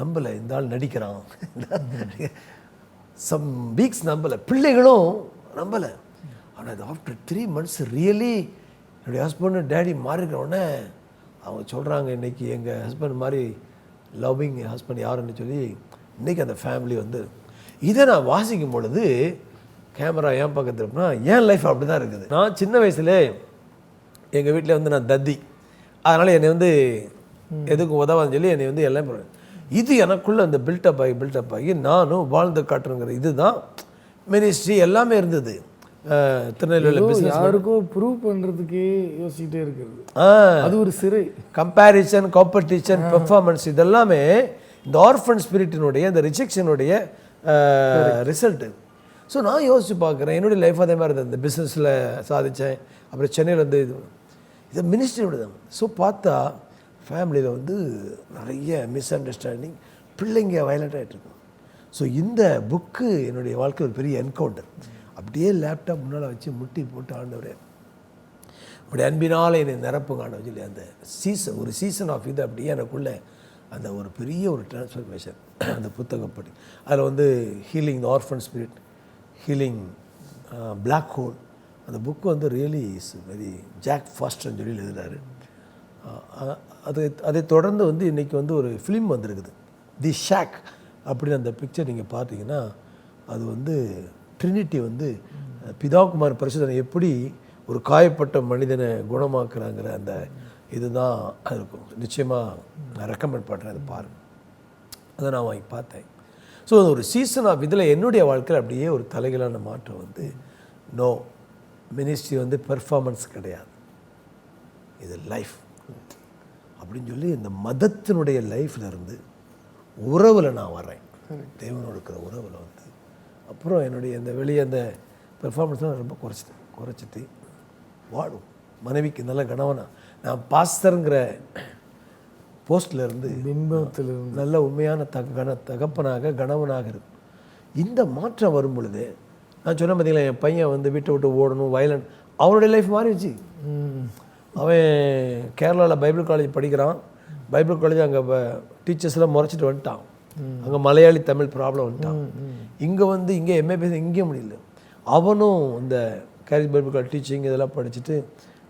நம்பலை, இந்த ஆள் நடிக்கிறான். சம் வீக்ஸ் நம்பலை, பிள்ளைகளும் நம்பலை. ஆனால் அது ஆஃப்டர் 3 months ரியலி என்னுடைய ஹஸ்பண்டு டேடி மாறிக்கிறோடனே அவங்க சொல்கிறாங்க, இன்றைக்கி எங்கள் ஹஸ்பண்ட் மாதிரி லவ்விங் ஹஸ்பண்ட் யாருன்னு சொல்லி இன்றைக்கி அந்த ஃபேமிலி வந்து இதை நான் வாசிக்கும் பொழுது கேமரா ஏன் பக்கத்தில் இருக்குன்னா என் லைஃப் அப்படி தான் இருக்குது. நான் சின்ன வயசுலே எங்கள் வீட்டில் வந்து நான் தத்தி, அதனால் என்னை வந்து எதுக்கும் உதவான்னு சொல்லி என்னை வந்து எல்லாம் பண்ணுவேன். இது எனக்குள்ளே அந்த பில்டப் ஆகி நானும் வாழ்ந்து காட்டுறேங்கிற இதுதான் மினிஸ்ட்ரி எல்லாமே இருந்தது. திருநெல்வேலி பிஸ்னஸ் யாருக்கும் ப்ரூவ் பண்ணுறதுக்கே யோசிச்சுட்டே இருக்கிறது, அது ஒரு சிறை. கம்பேரிசன், காம்படிஷன், பெர்ஃபார்மன்ஸ் இதெல்லாமே இந்த ஆர்ஃபன் ஸ்பிரிட்டினுடைய இந்த ரிஜெக்ஷனுடைய ரிசல்ட்டு. ஸோ நான் யோசித்து பார்க்குறேன், என்னுடைய லைஃப் அதே மாதிரி இருந்தது. இந்த பிஸ்னஸில் சாதித்தேன், அப்புறம் சென்னையில் வந்து இது மினிஸ்ட்ரியோட தான். ஸோ பார்த்தா ஃபேமிலியில் வந்து நிறைய மிஸ் அண்டர்ஸ்டாண்டிங், பிள்ளைங்க வயலண்ட் ஆகிட்டுருக்கோம். ஸோ இந்த புக்கு என்னுடைய வாழ்க்கையில் ஒரு பெரிய என்கவுண்டர். அப்படியே லேப்டாப் முன்னால் வச்சு முட்டி போட்டு ஆண்டவரே அப்படி அன்பினால் என்னை நிரப்புங்க ஆண்டவர் சொல்லி அந்த ஒரு சீசன் ஆஃப் இது அப்படியே எனக்குள்ளே அந்த ஒரு பெரிய ஒரு டிரான்ஸ்ஃபர்மேஷன் அந்த புத்தகம் படி அதில் வந்து healing the orphan spirit, healing black hole. அந்த புக்கு வந்து ரியலி இஸ் வெரி ஜாக் ஃபாஸ்டர்னு சொல்லி எழுதுறாரு. அதை தொடர்ந்து வந்து இன்றைக்கி வந்து ஒரு ஃபிலிம் வந்திருக்குது, தி ஷாக் அப்படின்னு. அந்த பிக்சர் நீங்கள் பார்த்தீங்கன்னா அது வந்து ட்ரினிட்டி வந்து பிதாகுமார் பரிசுத்தனை எப்படி ஒரு காயப்பட்ட மனிதனை குணமாக்குறாங்கிற அந்த இதுதான் அது இருக்கும். நிச்சயமாக நான் ரெக்கமெண்ட் பண்ணுறேன், அதை பாருங்கள். அதை நான் வாங்கி பார்த்தேன். ஸோ ஒரு சீசன் ஆஃப் இதில் என்னுடைய வாழ்க்கையில் அப்படியே ஒரு தலைகளான மாற்றம் வந்து, நோ மினிஸ்ட்ரி வந்து பெர்ஃபார்மன்ஸ் கிடையாது, இது லைஃப் அப்படின்னு சொல்லி இந்த மதத்தினுடைய லைஃப்பில் இருந்து உறவில் நான் வரேன், தேவனோடு இருக்கிற உறவில் வந்து. அப்புறம் என்னுடைய இந்த வெளியே அந்த பெர்ஃபார்மன்ஸ்லாம் ரொம்ப குறைச்சிட்டு வாடும். மனைவிக்கு நல்ல கணவனா நான் பாஸ்டருங்கிற போஸ்டில் இருந்து பிம்பத்தில் நல்ல உண்மையான தகப்பனாக கணவனாக இருக்கு. இந்த மாற்றம் வரும் பொழுது நான் சொன்ன பார்த்தீங்களா, என் பையன் வந்து வீட்டை விட்டு ஓடணும், வயலண்ட், அவனுடைய லைஃப் மாறிடுச்சு. அவன் கேரளாவில் பைபிள் காலேஜ் படிக்கிறான். பைபிள் காலேஜ் அங்கே டீச்சர்ஸ்லாம் முறைச்சிட்டு வந்துட்டான். அங்கே மலையாளி தமிழ் ப்ராப்ளம் வந்துட்டான். இங்கே வந்து இங்கே எம்ஏ பேச இங்கே முடியல. அவனும் இந்த கேரள பைபிள் காலேஜ் டீச்சிங் இதெல்லாம் படிச்சுட்டு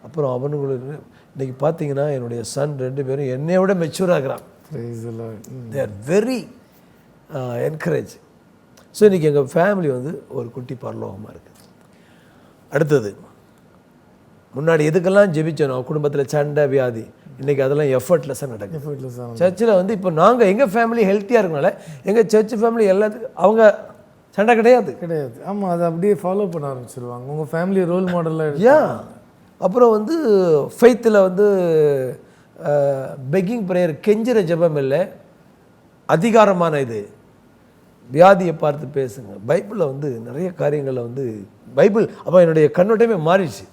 அப்புறம் அவனுங்களுக்கு இன்றைக்கி பார்த்தீங்கன்னா என்னுடைய சன் 2 பேரும் என்னை விட மெச்சூராகிறான். They are very encourage. So இன்றைக்கி எங்கள் ஃபேமிலி வந்து ஒரு குட்டி பரலோகமாக இருக்குது. அடுத்தது, முன்னாடி எதுக்கெல்லாம் ஜெபிச்சோம், குடும்பத்தில் சண்டை வியாதி, இன்றைக்கி அதெல்லாம் எஃபர்ட்லெஸ்ஸாக நடக்குது. சர்ச்சில் வந்து இப்போ நாங்கள் எங்கள் ஃபேமிலி ஹெல்த்தியாக இருக்கனால எங்கள் சர்ச் ஃபேமிலி எல்லாத்துக்கும் அவங்க சண்டை கிடையாது. ஆமாம், அதை அப்படியே ஃபாலோ பண்ண ஆரம்பிச்சிருவாங்க. உங்கள் ஃபேமிலி ரோல் மாடலாக. அப்புறம் வந்து ஃபெய்த்தில் வந்து பெக்கிங் ப்ரேயர், கெஞ்சிற ஜெபம் இல்லை, அதிகாரமான இது. வியாதியை பார்த்து பேசுங்க. பைபிளில் வந்து நிறைய காரியங்களில் வந்து பைபிள் அப்போ என்னுடைய கண்ணோட்டமே மாறிடுச்சு.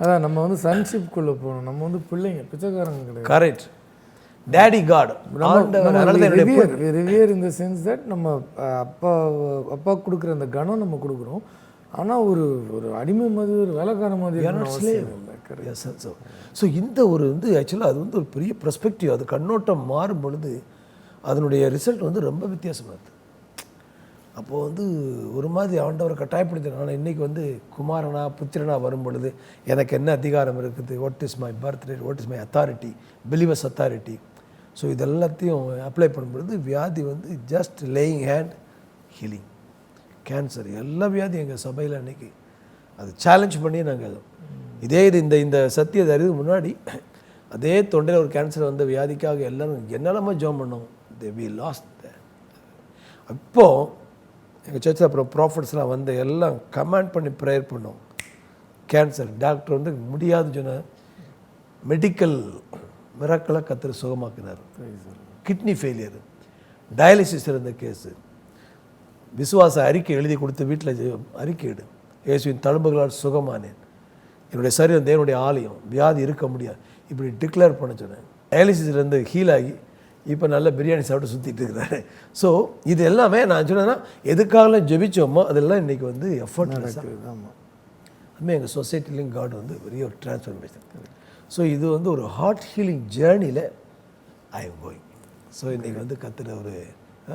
அதான் நம்ம வந்து சன்ஷிப்குள்ளே போகணும். நம்ம வந்து பிள்ளைங்க, பிச்சைக்காரங்க கிடையாது. Correct. Daddy God revere in the sense that நம்ம அப்பா கொடுக்குற அந்த கணம் நம்ம கொடுக்குறோம். ஆனால் ஒரு அடிமை மாதிரி, ஒரு வேலைக்கார மாதிரி. ஸோ இந்த ஒரு வந்து ஆக்சுவலாக அது வந்து ஒரு பெரிய பெர்ஸ்பெக்டிவ். அது கண்ணோட்டம் மாறும் பொழுது அதனுடைய ரிசல்ட் வந்து ரொம்ப வித்தியாசமாக இருக்குது. அப்போது வந்து ஒரு மாதிரி ஆண்டவரை கட்டாயப்படுத்தினாங்க. ஆனால் இன்றைக்கி வந்து குமாரனா புத்திரனா வரும் பொழுது எனக்கு என்ன அதிகாரம் இருக்குது, what is my birth rate, what is my authority, believers authority. So இதெல்லாத்தையும் அப்ளை பண்ணும்பொழுது வியாதி வந்து just laying hand healing. Cancer எல்லா வியாதியும் எங்கள் சபையில் அன்றைக்கி அது சேலஞ்ச் பண்ணி நாங்கள் இதே இந்த சத்தியத்தை அறிவு முன்னாடி அதே தொண்டையில் ஒரு கேன்சர் வந்த வியாதிக்காக எல்லோரும் என்னெல்லாமோ ஜோம் பண்ணோம். We lost. அப்போது எங்கள் சர்ச்சில் அப்புறம் ப்ராஃபிட்ஸ்லாம் வந்து எல்லாம் கமாண்ட் பண்ணி ப்ரேயர் பண்ணோம். கேன்சர் டாக்டர் வந்து முடியாதுன்னு சொன்ன மெடிக்கல் மிராக்களை கர்த்தர் சுகமாக்கினார். கிட்னி ஃபெயிலியர், டயாலிசிஸ் இருந்த கேஸு, விசுவாச அறிக்கை எழுதி கொடுத்து வீட்டில் அறிக்கையிடு, இயேசுவின் தழும்புகளால் சுகமானேன், என்னுடைய சரீரம் தேவனுடைய ஆலயம், வியாதி இருக்க முடியாது, இப்படி டிக்ளேர் பண்ண சொன்னேன். டயாலிசிஸ்லேருந்து ஹீல் ஆகி இப்போ நல்ல பிரியாணி சாப்பிட்டு சுற்றிட்டு இருக்கிறாரு. ஸோ இது எல்லாமே நான் சொன்னேன்னா எதுக்காகலாம் ஜெபிச்சோமோ அதெல்லாம் இன்றைக்கி வந்து எஃபர்ட் நடக்குது. ஆமாம், அதுமாதிரி எங்கள் சொசைட்டிலையும் காட் வந்து பெரிய ஒரு டிரான்ஸ்ஃபர்மேஷன். ஸோ இது வந்து ஒரு ஹார்ட் ஹீலிங் ஜேர்னியில் ஐ எம் கோயிங். ஸோ இன்றைக்கி வந்து கற்றுற ஒரு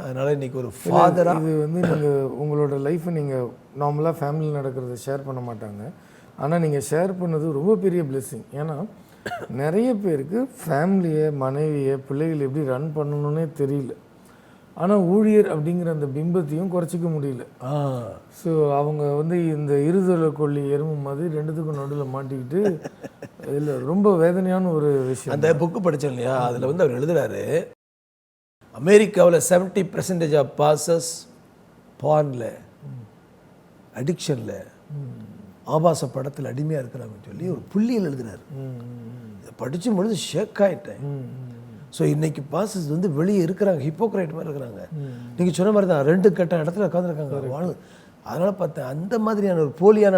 அதனால் இன்றைக்கி ஒரு ஃபாதராக இது வந்து நீங்கள் உங்களோட லைஃப்பை நீங்கள் நார்மலாக ஃபேமிலியில் நடக்கிறத ஷேர் பண்ண மாட்டாங்க. ஆனால் நீங்கள் ஷேர் பண்ணது ரொம்ப பெரிய பிளெஸ்ஸிங். ஏன்னா நிறைய பேருக்கு ஃபேமிலியை, மனைவியை, பிள்ளைகள் எப்படி ரன் பண்ணணுன்னே தெரியல. ஆனால் ஊழியர் அப்படிங்கிற அந்த பிம்பத்தையும் குறைச்சிக்க முடியல. ஸோ அவங்க வந்து இந்த இருதலை கொல்லி எறும்பு மாதிரி ரெண்டுத்துக்கும் நடுவில் மாட்டிக்கிட்டு இதில் ரொம்ப வேதனையான ஒரு விஷயம். அந்த புக்கு படித்தோம் இல்லையா, அதில் வந்து அவர் எழுதுகிறாரு, அமெரிக்காவில் 70% ஆஃப் பாசஸ் பானில், அடிக்ஷனில், ஆபாச படத்தில் அடிமையாக இருக்கிறாங்கன்னு சொல்லி ஒரு புள்ளியில் எழுதுகிறார். இதை படிக்கும் பொழுது ஷேக் ஆகிட்டேன். ஸோ இன்றைக்கி பாசஸ் வந்து வெளியே இருக்கிறாங்க, ஹிப்போக்ரைட் மாதிரி இருக்கிறாங்க. நீங்கள் சொன்ன மாதிரி தான் 2 கட்ட இடத்துல உட்காந்துருக்காங்க வாழ். அதனால் பார்த்தேன் அந்த மாதிரியான ஒரு போலியான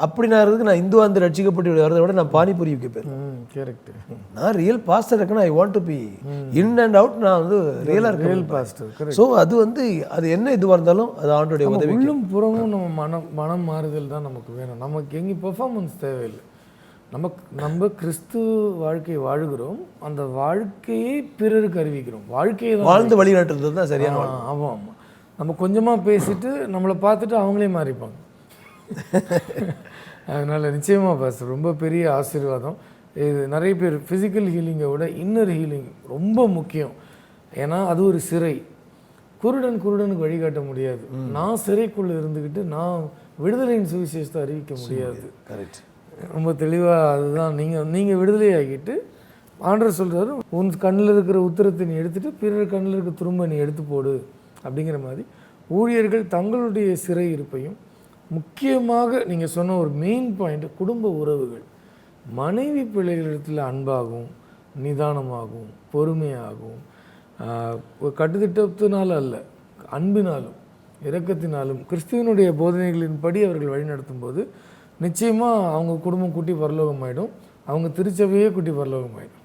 அப்படி நான் இருக்கு. நான் இந்து வந்து ரட்சிக்கப்பட்டு வரதை விட நான் பானிபூரி விற்க கரெக்ட். நான் ரியல் பாஸ்டர் இருக்கேன்னா I want to be in and out. நான் வந்து ரியலாக இருக்கேன், ரியல் பாஸ்டர். ஸோ அது வந்து அது என்ன இதுவாக இருந்தாலும் அது ஆண்டோடைய உதவி. உள்ளும் புறமும் நம்ம மனம் மாறுதல் தான் நமக்கு வேணும். நமக்கு எங்கேயும் பெர்ஃபார்மன்ஸ் தேவையில்லை. நம்ம கிறிஸ்து வாழ்க்கை வாழ்கிறோம், அந்த வாழ்க்கையை பிறருக்கு அறிவிக்கிறோம். வாழ்க்கையை வாழ்ந்து வழிகாட்டுறது தான் சரியான. ஆமாம் ஆமாம். நம்ம கொஞ்சமாக பேசிட்டு நம்மளை பார்த்துட்டு அவங்களே மாறிப்பாங்க. அதனால் நிச்சயமாக பாஸ்டர் ரொம்ப பெரிய ஆசீர்வாதம் இது. நிறைய பேர் ஃபிசிக்கல் ஹீலிங்கை விட இன்னர் ஹீலிங் ரொம்ப முக்கியம். ஏன்னா அது ஒரு சிறை. குருடனுக்கு வழிகாட்ட முடியாது. நான் சிறைக்குள்ளே இருந்துக்கிட்டு நான் விடுதலையின் சுவிசேஷத்தை அறிவிக்க முடியாது. கரெக்ட். ரொம்ப தெளிவாக அதுதான். நீங்கள் விடுதலை ஆகிட்டு ஆண்டவர் சொல்கிறாரு, உன் கண்ணில் இருக்கிற உத்தரத்தை நீ எடுத்துகிட்டு பிறர் கண்ணில் இருக்கிற துரும்ப நீ எடுத்து போடு அப்படிங்கிற மாதிரி ஊழியர்கள் தங்களுடைய சிறை இருப்பையும், முக்கியமாக நீங்கள் சொன்ன ஒரு மெயின் பாயிண்ட் குடும்ப உறவுகள், மனைவி பிள்ளைகளிடத்தில் அன்பாகவும் நிதானமாகவும் பொறுமையாகவும் கட்டுத்திட்டத்தினாலும் அல்ல அன்பினாலும் இரக்கத்தினாலும் கிறிஸ்துவனுடைய போதனைகளின்படி அவர்கள் வழிநடத்தும் போது நிச்சயமாக அவங்க குடும்பம் குட்டி பரலோகம் ஆகிடும். அவங்க திருச்சபையே குட்டி பரலோகம் ஆகிடும்.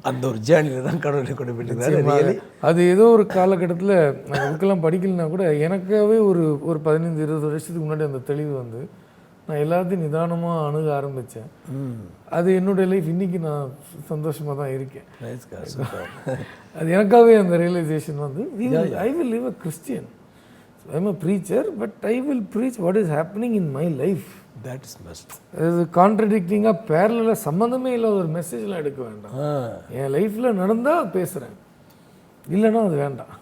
அந்த ஒரு ஜேர்னியில் தான் கடவுளை கொண்டு போயிட்டு அது ஏதோ ஒரு காலகட்டத்தில் நான் புக்கெல்லாம் படிக்கலைன்னா கூட எனக்காகவே ஒரு 15-20 வருஷத்துக்கு முன்னாடி அந்த தெளிவு வந்து நான் எல்லாத்தையும் நிதானமாக அணுக ஆரம்பித்தேன். அது என்னுடைய லைஃப் இன்றைக்கி நான் சந்தோஷமாக தான் இருக்கேன். அது எனக்காகவே அந்த ரியலைசேஷன் வந்து I will live a Christian. I am a preacher but I will preach what is happening in my life. That is best. அது கான்ட்ரடிக்டிங்காக பேரலாக சம்மந்தமே இல்லாத ஒரு மெசேஜ்லாம் எடுக்க வேண்டாம். என் லைஃப்பில் நடந்தால் பேசுகிறேன், இல்லைன்னா அது வேண்டாம்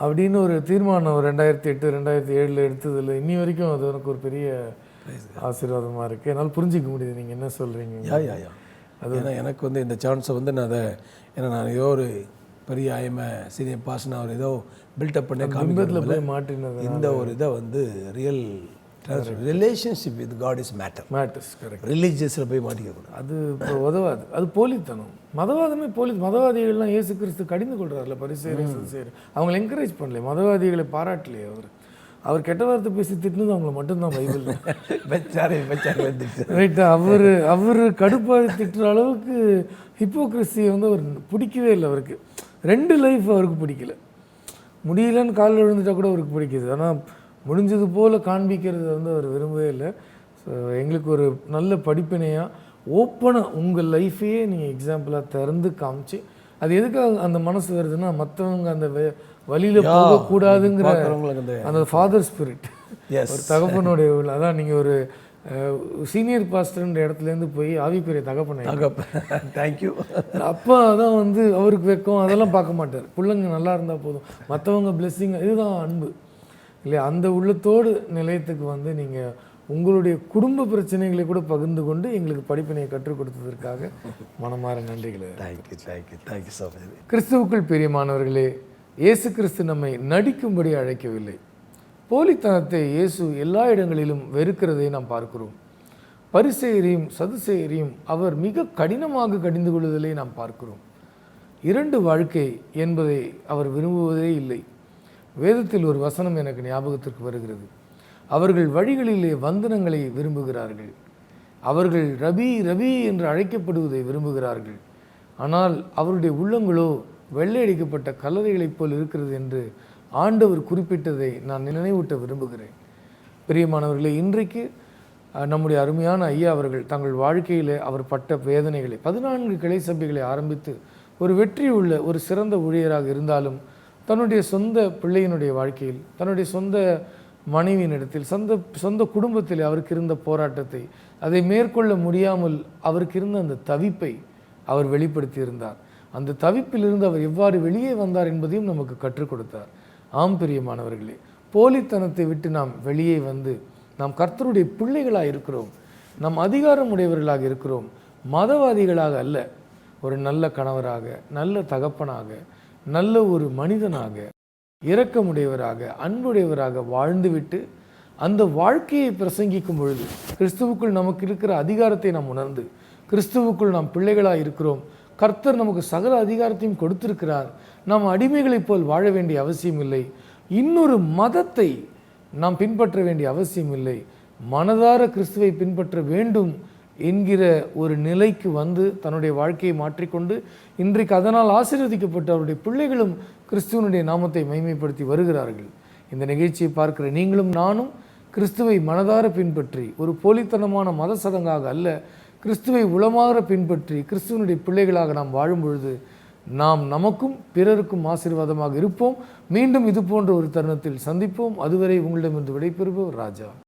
அப்படின்னு ஒரு தீர்மானம் 2008 2007 எடுத்ததில் இன்னி வரைக்கும் அது எனக்கு ஒரு பெரிய ஆசீர்வாதமாக இருக்குது. என்னால் புரிஞ்சிக்க முடியுது நீங்கள் என்ன சொல்கிறீங்க. அது ஏன்னா எனக்கு வந்து இந்த சான்ஸை வந்து நான் அதை ஏன்னா நான் ஏதோ ஒரு பெரிய ஐஎம் சீனியர் பாஸ் நான் ஒரு ஏதோ பில்டப் பண்ண காமிபத்தில் போய் மாட்டினது. இந்த ஒரு இதை வந்து real relationship with God is matters. Correct. ரிலீஜியஸில் போய் மாட்டிக்கக்கூடாது. அது இப்போ உதவாது. அது போலித்தனம். மதவாதமே மதவாதிகள்லாம் இயேசு கிறிஸ்து கடிந்து கொள்கிறார்ல பரிசேயர். அவங்களை என்கரேஜ் பண்ணல, மதவாதிகளை பாராட்டலையே. அவர் கெட்ட வார்த்தை பேசி திட்டினது அவங்கள மட்டும்தான் பைபிள். ரைட்டா? அவர் கடுப்பாக திட்டுற அளவுக்கு ஹிப்போக்ரஸியை வந்து அவர் பிடிக்கவே இல்லை. அவருக்கு 2 லைஃப் அவருக்கு பிடிக்கல. முடியலன்னு காலில் விழுந்துட்டா கூட அவருக்கு பிடிக்குது. ஆனால் முடிஞ்சது போல் காண்பிக்கிறது வந்து அவர் விரும்பவே இல்லை. ஸோ எங்களுக்கு ஒரு நல்ல படிப்பினையாக ஓப்பனாக உங்கள் லைஃபையே நீங்கள் எக்ஸாம்பிளாக திறந்து காமிச்சு, அது எதுக்காக அந்த மனசு வருதுன்னா மற்றவங்க அந்த வழியில் போகக்கூடாதுங்கிற அந்த ஃபாதர் ஸ்பிரிட், ஒரு தகப்பனுடைய. அதான் நீங்கள் ஒரு சீனியர் பாஸ்டர்ன்ற இடத்துலேருந்து போய் ஆவிக்குரிய தகப்பனை தேங்க்யூ அப்பா தான் வந்து அவருக்கு வெக்கம் அதெல்லாம் பார்க்க மாட்டார். பிள்ளைங்க நல்லா இருந்தால் போதும், மற்றவங்க பிளெஸ்ஸிங், இதுதான் அன்பு இல்லையா? அந்த உள்ளத்தோடு நிலையத்துக்கு வந்து நீங்கள் உங்களுடைய குடும்ப பிரச்சனைகளை கூட பகிர்ந்து கொண்டு எங்களுக்கு படிப்பினையை கற்றுக் கொடுத்ததற்காக மனமாற நன்றிகளை. Thank you so much. கிறிஸ்துவுக்குள் பிரியமானவர்களே, இயேசு கிறிஸ்து நம்மை நடிக்கும்படி அழைக்கவில்லை. போலித்தனத்தை இயேசு எல்லா இடங்களிலும் வெறுக்கிறதை நாம் பார்க்கிறோம். பரிசேயரையும் சதுசேயரையும் அவர் மிக கடினமாக கடிந்து கொள்வதை நாம் பார்க்கிறோம். 2 வாழ்க்கை என்பதை அவர் விரும்புவதே இல்லை. வேதத்தில் ஒரு வசனம் எனக்கு ஞாபகத்திற்கு வருகிறது. அவர்கள் வழிகளிலே வந்தனங்களை விரும்புகிறார்கள், அவர்கள் ரபி ரபி என்று அழைக்கப்படுவதை விரும்புகிறார்கள், ஆனால் அவருடைய உள்ளங்களோ வெள்ளையடிக்கப்பட்ட கல்லறைகளைப் போல் இருக்கிறது என்று ஆண்டவர் குறிப்பிட்டதை நான் நினைவூட்ட விரும்புகிறேன். பிரியமானவர்களே, இன்றைக்கு நம்முடைய அருமையான ஐயா அவர்கள் தங்கள் வாழ்க்கையில் அவர் பட்ட வேதனைகளை 14 கிளை சபைகளை ஆரம்பித்து ஒரு வெற்றி உள்ள ஒரு சிறந்த ஊழியராக இருந்தாலும் தன்னுடைய சொந்த பிள்ளையினுடைய வாழ்க்கையில், தன்னுடைய சொந்த மனைவியினிடத்தில், சொந்த குடும்பத்தில் அவருக்கு இருந்த போராட்டத்தை, அதை மேற்கொள்ள முடியாமல் அவருக்கு இருந்த அந்த தவிப்பை அவர் வெளிப்படுத்தியிருந்தார். அந்த தவிப்பிலிருந்து அவர் எவ்வாறு வெளியே வந்தார் என்பதையும் நமக்கு கற்றுக் கொடுத்தார். ஆம் பிரியமானவர்களே, போலித்தனத்தை விட்டு நாம் வெளியே வந்து நாம் கர்த்தருடைய பிள்ளைகளாக இருக்கிறோம், நாம் அதிகாரம் உடையவர்களாக இருக்கிறோம், மதவாதிகளாக அல்ல. ஒரு நல்ல கணவராக, நல்ல தகப்பனாக, நல்ல ஒரு மனிதனாக, இரக்கமுடையவராக, அன்புடையவராக வாழ்ந்துவிட்டு அந்த வாழ்க்கையை பிரசங்கிக்கும் பொழுது கிறிஸ்துவுக்குள் நமக்கு இருக்கிற அதிகாரத்தை நாம் உணர்ந்து, கிறிஸ்துவுக்குள் நாம் பிள்ளைகளாக இருக்கிறோம், கர்த்தர் நமக்கு சகல அதிகாரத்தையும் கொடுத்திருக்கிறார், நாம் அடிமைகளைப் போல் வாழ வேண்டிய அவசியம் இல்லை, இன்னொரு மதத்தை நாம் பின்பற்ற வேண்டிய அவசியம் இல்லை, மனதார கிறிஸ்துவை பின்பற்ற வேண்டும் என்கிற ஒரு நிலைக்கு வந்து தன்னுடைய வாழ்க்கையை மாற்றிக்கொண்டு இன்றைக்கு அதனால் ஆசீர்வதிக்கப்பட்ட அவருடைய பிள்ளைகளும் கிறிஸ்துவனுடைய நாமத்தை மகிமைப்படுத்தி வருகிறார்கள். இந்த நிகழ்ச்சியை பார்க்கிற நீங்களும் நானும் கிறிஸ்துவை மனதார பின்பற்றி ஒரு போலித்தனமான மத சடங்காக அல்ல, கிறிஸ்துவை உளமாற பின்பற்றி கிறிஸ்துவனுடைய பிள்ளைகளாக நாம் வாழும் பொழுது நாம் நமக்கும் பிறருக்கும் ஆசீர்வாதமாக இருப்போம். மீண்டும் இது போன்ற ஒரு தருணத்தில் சந்திப்போம். அதுவரை உங்களிடமிருந்து விடைபெறுபவர் ராஜா.